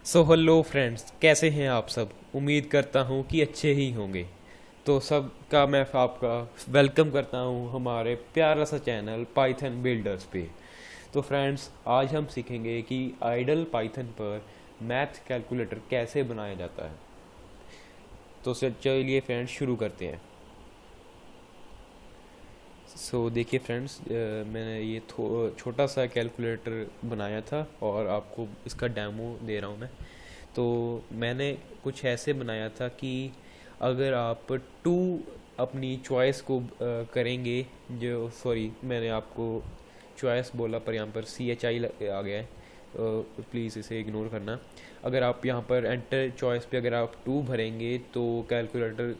So hello friends, कैसे हैं आप सब। उम्मीद करता हूँ कि अच्छे ही होंगे। तो सबका मैं आपका वेलकम करता हूँ हमारे प्यारा सा चैनल पाइथन बिल्डर्स पे। तो फ्रेंड्स, आज हम सीखेंगे कि आइडल पाइथन पर मैथ कैलकुलेटर कैसे बनाया जाता है। तो चलिए फ्रेंड्स, शुरू करते हैं। देखिए फ्रेंड्स, मैंने ये छोटा सा कैलकुलेटर बनाया था और आपको इसका डेमो दे रहा हूँ मैं। तो मैंने कुछ ऐसे बनाया था कि अगर आप टू अपनी चॉइस को करेंगे, जो सॉरी मैंने आपको चॉइस बोला पर यहाँ पर CHI आ गया है, प्लीज़ इसे इग्नोर करना। अगर आप यहाँ पर एंटर चॉइस पे अगर आप 2 भरेंगे तो कैलकुलेटर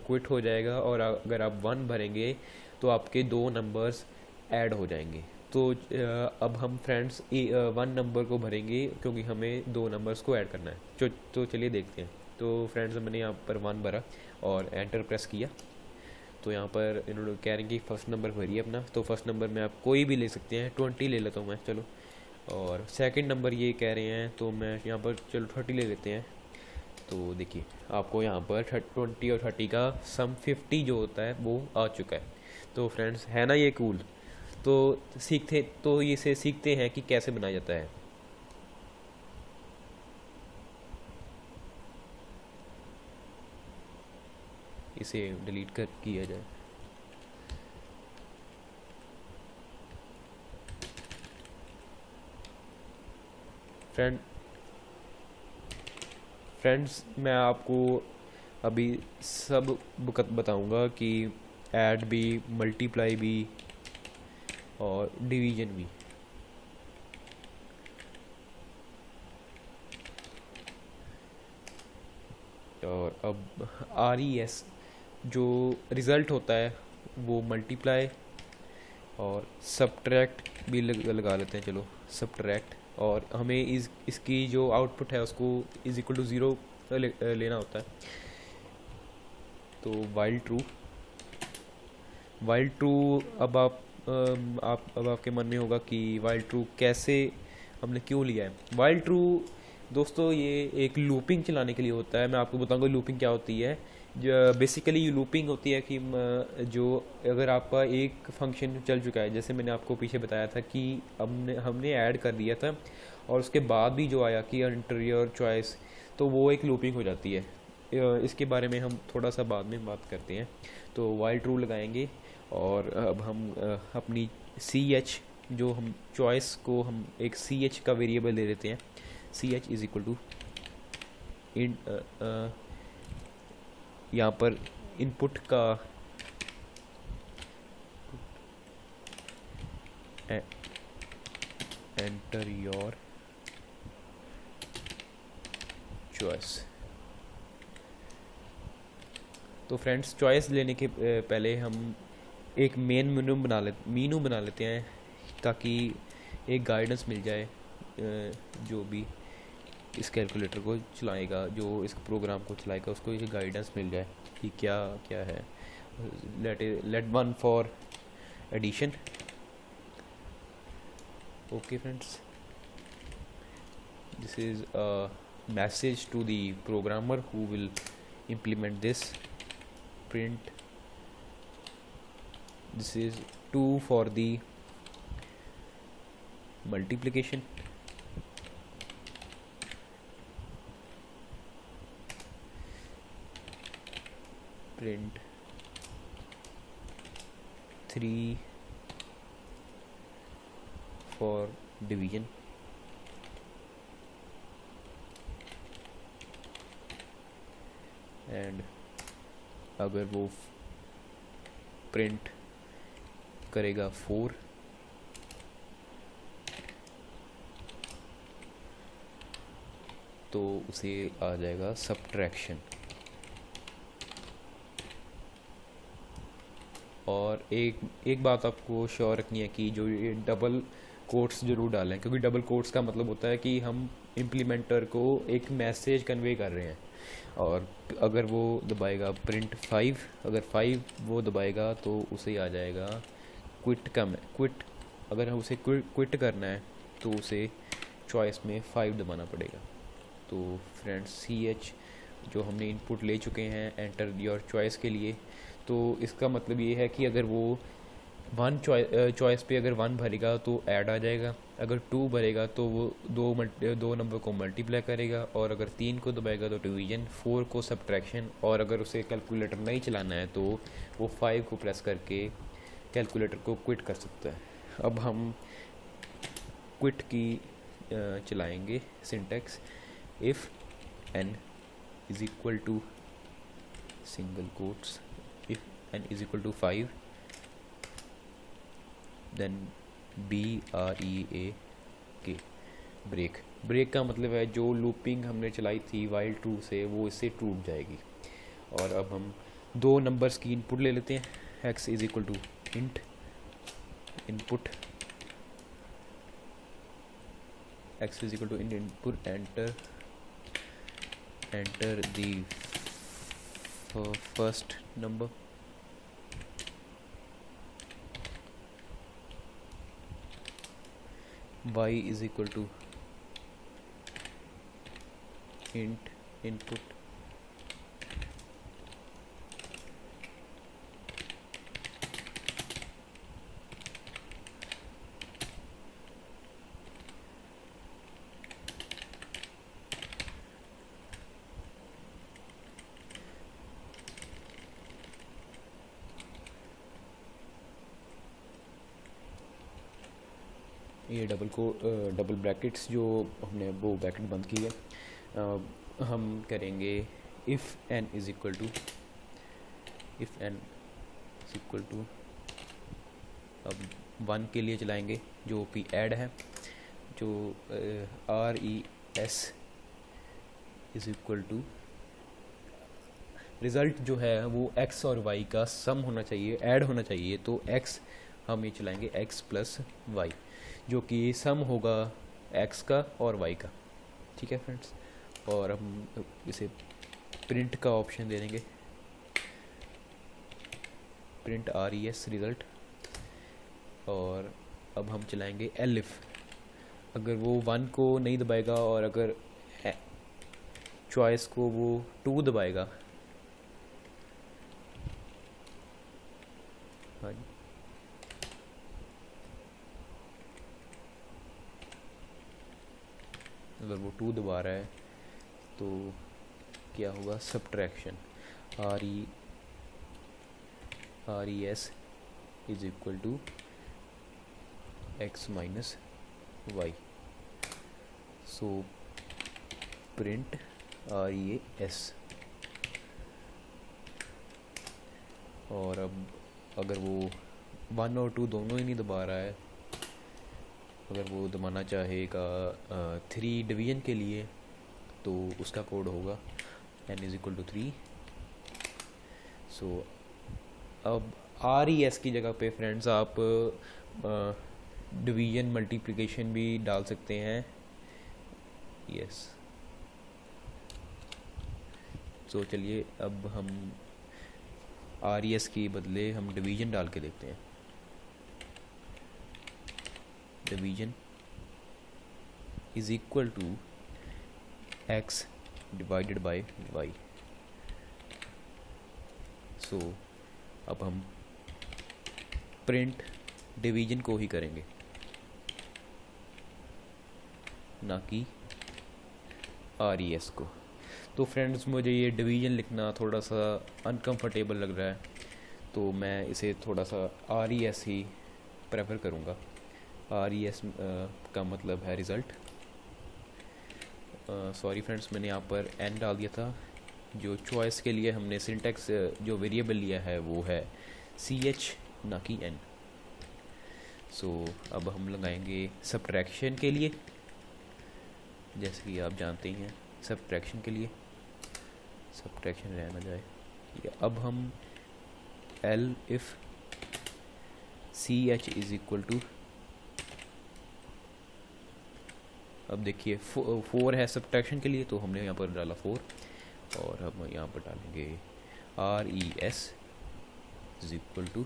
क्विट हो जाएगा, और अगर आप 1 भरेंगे तो आपके 2 नंबर्स ऐड हो जाएंगे। तो अब हम फ्रेंड्स 1 नंबर को भरेंगे क्योंकि हमें 2 नंबर्स को ऐड करना है। तो चलिए देखते हैं। तो फ्रेंड्स, मैंने यहाँ पर 1 भरा और एंटर प्रेस किया। तो यहाँ पर इन्होंने कह रहे हैं कि फर्स्ट नंबर भरिए अपना। तो फर्स्ट नंबर में आप कोई भी ले सकते हैं, 20 ले लेता हूँ मैं, चलो। और सेकंड नंबर ये कह रहे हैं तो मैं यहाँ पर चलो 30 ले लेते हैं। तो देखिए, आपको यहाँ पर 20 और 30 का सम 50 जो होता है वो आ चुका है। तो फ्रेंड्स, है ना ये कूल। तो इसे सीखते हैं कि कैसे बनाया जाता है। इसे डिलीट कर किया जाए। फ्रेंड फ्रेंड्स, मैं आपको अभी सब बताऊंगा कि ऐड भी, मल्टीप्लाई भी और डिवीजन भी। और अब RES जो रिज़ल्ट होता है वो मल्टीप्लाई और सब्ट्रैक्ट भी लगा लेते हैं, चलो सब्ट्रैक्ट। और हमें इसकी जो आउटपुट है उसको इज इक्वल टू ज़ीरो लेना होता है। तो वाइल ट्रू। अब अब आपके मन में होगा कि वाइल ट्रू कैसे, हमने क्यों लिया है वाइल ट्रू। दोस्तों, ये एक लूपिंग चलाने के लिए होता है। मैं आपको बताऊंगा लूपिंग क्या होती है। जो बेसिकली ये लूपिंग होती है कि जो अगर आपका एक फंक्शन चल चुका है, जैसे मैंने आपको पीछे बताया था कि हमने ऐड कर दिया था और उसके बाद भी जो आया कि एंटर योर चॉइस, तो वो एक लूपिंग हो जाती है। इसके बारे में हम थोड़ा सा बाद में बात करते हैं। तो वाइल ट्रू लगाएंगे और अब हम अपनी CH, जो हम चॉइस को हम एक CH का वेरिएबल दे देते हैं। CH इज इक्वल टू इन, यहाँ पर इनपुट का एंटर योर चॉइस। तो फ्रेंड्स, चॉइस लेने के पहले हम एक मीनू बना लेते हैं, ताकि एक गाइडेंस मिल जाए जो भी इस कैलकुलेटर को चलाएगा, जो इस प्रोग्राम को चलाएगा, उसको एक गाइडेंस मिल जाए कि क्या क्या है। Let 1 for addition. Okay friends, this is a message to the programmer who will implement this. Print, this is 2 for the multiplication. Print 3 for division. And अगर वो प्रिंट करेगा 4, तो उसे आ जाएगा सब्ट्रैक्शन। और एक बात आपको श्योर रखनी है कि जो ये डबल कोट्स जरूर डालें, क्योंकि डबल कोट्स का मतलब होता है कि हम इम्प्लीमेंटर को एक मैसेज कन्वे कर रहे हैं। और अगर वो दबाएगा प्रिंट 5, अगर 5 वो दबाएगा तो उसे आ जाएगा क्विट। अगर उसे क्विट करना है तो उसे चॉइस में 5 दबाना पड़ेगा। तो फ्रेंड्स सी एच जो हमने इनपुट ले चुके हैं एंटर योर चॉइस के लिए, तो इसका मतलब ये है कि अगर वो वन चॉइस पे अगर वन भरेगा तो ऐड आ जाएगा, अगर टू भरेगा तो वो दो नंबर को मल्टीप्लाई करेगा, और अगर तीन को दबाएगा तो डिवीजन, फोर को सब्ट्रैक्शन, और अगर उसे कैलकुलेटर नहीं चलाना है तो वो फाइव को प्रेस करके कैलकुलेटर को क्विट कर सकता है। अब हम क्विट की चलाएंगे syntax, if n is equal to single quotes if n is equal to 5 then BREAK break. Break का मतलब है जो लूपिंग हमने चलाई थी वाइल ट्रू से वो इससे टूट जाएगी। और अब हम दो नंबर्स की इनपुट ले लेते हैं, x is equal to int input, x is equal to int input, enter the first number, y is equal to int input, ये डबल ब्रैकेट्स जो हमने वो ब्रैकेट बंद की है। हम करेंगे if n is equal to अब वन के लिए चलाएंगे जो कि ऐड है, जो RES is equal to result जो है वो x और y का सम होना चाहिए, ऐड होना चाहिए। तो x हम ये चलाएंगे x प्लस y, जो कि सम होगा x का और y का, ठीक है फ्रेंड्स। और हम इसे प्रिंट का ऑप्शन दे देंगे, प्रिंट RES रिज़ल्ट। और अब हम चलाएंगे एलिफ, अगर वो वन को नहीं दबाएगा और अगर चॉइस को वो टू दबाएगा, हाँ जी, अगर वो टू दबा रहा है तो क्या होगा, subtraction, RES is equal to x minus y, so print RES। और अब अगर वो वन और टू दोनों ही नहीं दबा रहा है, अगर वो दबाना चाहेगा थ्री डिवीजन के लिए, तो उसका कोड होगा n इज इक्वल टू 3। सो अब RES की जगह पे फ्रेंड्स आप डिवीजन मल्टीप्लिकेशन भी डाल सकते हैं, यस। सो चलिए अब हम RES के बदले हम डिवीजन डाल के देखते हैं, division is equal to x divided by y। So अब हम प्रिंट डिवीजन को ही करेंगे, ना कि RES को। तो फ्रेंड्स मुझे ये डिवीजन लिखना थोड़ा सा अनकंफर्टेबल लग रहा है, तो मैं इसे थोड़ा सा RES ही प्रेफर करूँगा। RES का मतलब है रिज़ल्ट। सॉरी फ्रेंड्स, मैंने यहाँ पर n डाल दिया था। जो चॉइस के लिए हमने सिंटेक्स जो वेरिएबल लिया है वो है CH ना कि n। सो अब हम लगाएंगे सब्ट्रैक्शन के लिए, जैसे कि आप जानते ही हैं सब्ट्रैक्शन के लिए सब्ट्रैक्शन रहना जाए। अब हम L if CH is equal to, अब देखिए 4 है सब्ट्रैक्शन के लिए, तो हमने यहाँ पर डाला 4, और हम यहाँ पर डालेंगे RES is equal to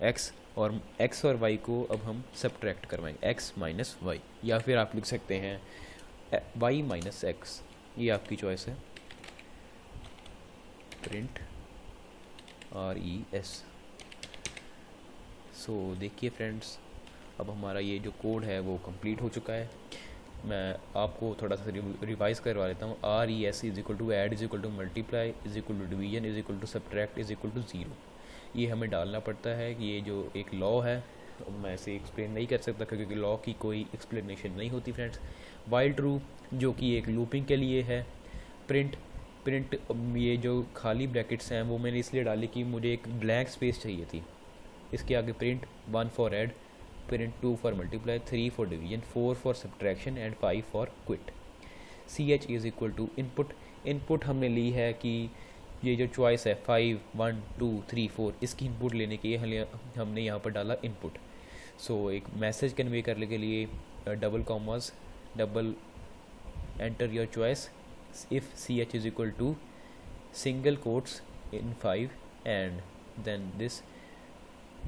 x, और x और y को अब हम सब्ट्रैक्ट करवाएंगे, x माइनस वाई, या फिर आप लिख सकते हैं y माइनस x, ये आपकी चॉइस है, प्रिंट RES। सो देखिए फ्रेंड्स, अब हमारा ये जो कोड है वो कंप्लीट हो चुका है। मैं आपको थोड़ा सा रिवाइज़ करवा लेता हूँ। RES is equal to add, is equal to multiply, is equal to division, is equal to subtract, is equal to zero. ये हमें डालना पड़ता है कि ये जो एक लॉ है, मैं इसे एक्सप्लेन नहीं कर सकता क्योंकि लॉ की कोई एक्सप्लेनेशन नहीं होती फ्रेंड्स। वाइल ट्रू जो कि एक लूपिंग के लिए है। प्रिंट ये जो खाली ब्रैकेट्स हैं वो मैंने इसलिए डाली कि मुझे एक ब्लैंक स्पेस चाहिए थी। इसके आगे print 1 for add, print 2 for multiply, 3 for division, 4 for subtraction and 5 for quit. CH is equal to input हमने ली है कि ये जो चॉइस है 5, 1, 2, 3, 4, इसकी इनपुट लेने के लिए हमने यहाँ पर डाला इनपुट। सो एक मैसेज कन्वे करने के लिए double commas, double enter your choice if CH is equal to single quotes in 5 and then this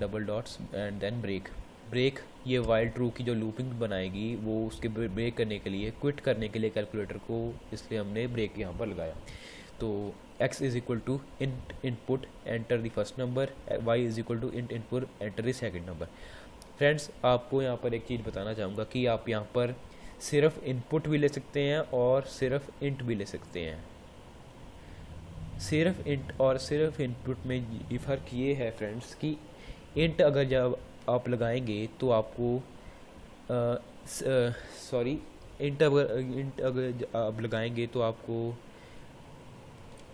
double dots and then break ये वाइल ट्रू की जो लूपिंग बनाएगी वो उसके ब्रेक करने के लिए, क्विट करने के लिए कैलकुलेटर को, इसलिए हमने ब्रेक यहाँ पर लगाया। तो x is equal to input enter the first number, y is equal to input enter the second number. Friends आपको यहाँ पर एक चीज़ बताना चाहूँगा कि आप यहाँ पर सिर्फ इनपुट भी ले सकते हैं और सिर्फ इंट भी ले सकते हैं। सिर्फ इंट और सिर्फ इनपुट में ये फ़र्क ये है फ्रेंड्स कि इंट अगर जब आप लगाएंगे तो आपको इंट अगर आप लगाएंगे तो आपको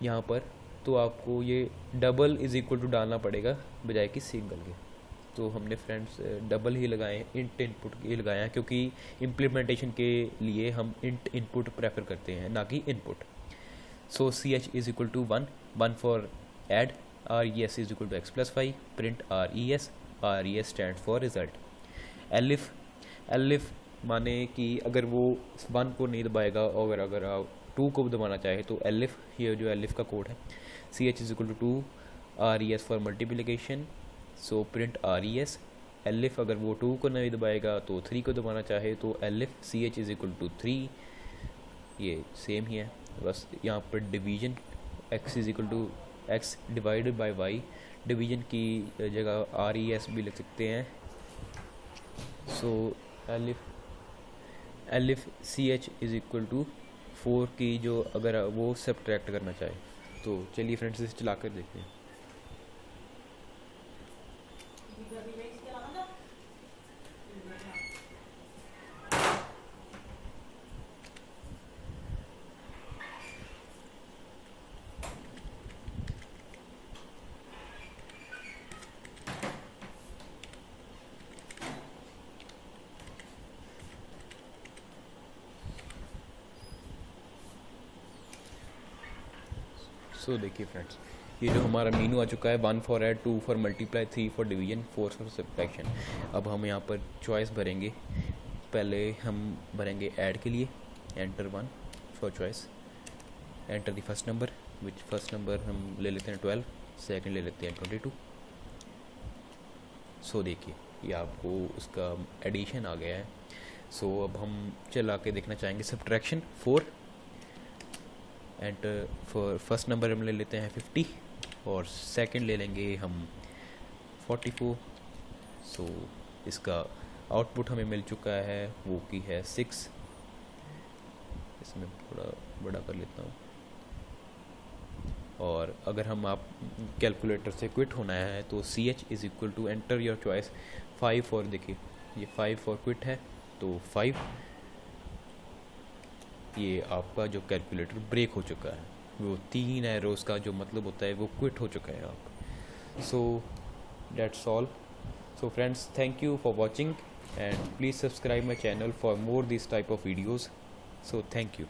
यहाँ पर तो आपको ये डबल इज़ इक्वल टू डालना पड़ेगा बजाय कि सिंगल के। तो हमने फ्रेंड्स डबल ही लगाए, इंट इनपुट ही लगाया क्योंकि इम्प्लीमेंटेशन के लिए हम इंट इनपुट प्रेफर करते हैं ना कि input. So CH is equal to 1 for add, RES is equal to x plus 5, print RES stand for result. Elif माने कि अगर वो 1 को नहीं दबाएगा और अगर आप 2 को दबाना चाहे तो एलिफ, ये जो एलिफ का कोड है। CH is equal to 2, RES for multiplication, so print RES। Elif अगर वो 2 को नहीं दबाएगा तो 3 को दबाना चाहे तो elif. CH is equal to 3, ये सेम ही है, बस यहाँ पर division x is equal to x divided by y, division की जगह RES भी लिख सकते हैं। So elif CH is equal to 4 की जो अगर वो सब्ट्रैक्ट करना चाहे तो चलिए फ्रेंड्स इसे चला कर देखते हैं। सो देखिए फ्रेंड्स, ये जो हमारा मीनू आ चुका है 1 for add, 2 for multiply, 3 for division, 4 for subtraction. अब हम यहाँ पर चॉइस भरेंगे। पहले हम भरेंगे ऐड के लिए, enter 1 for choice, enter the first number, which first number हम ले लेते हैं 12, सेकंड ले लेते हैं 22। सो देखिए ये आपको उसका एडिशन आ गया है। सो अब हम चला के देखना चाहेंगे subtraction 4, enter for first number हम ले लेते हैं 50 और सेकंड ले लेंगे हम 44। सो इसका आउटपुट हमें मिल चुका है वो की है 6। इसमें थोड़ा बड़ा कर लेता हूँ। और अगर हम आप कैलकुलेटर से क्विट होना है तो CH is equal to enter your choice 5 for, देखिए ये 5 फॉर क्विट है तो 5, ये आपका जो कैलकुलेटर ब्रेक हो चुका है। वो 3 एरोस का जो मतलब होता है वो क्विट हो चुका है आप। So that's all. So friends, thank you for watching and please subscribe my channel for more this type of videos. So thank you.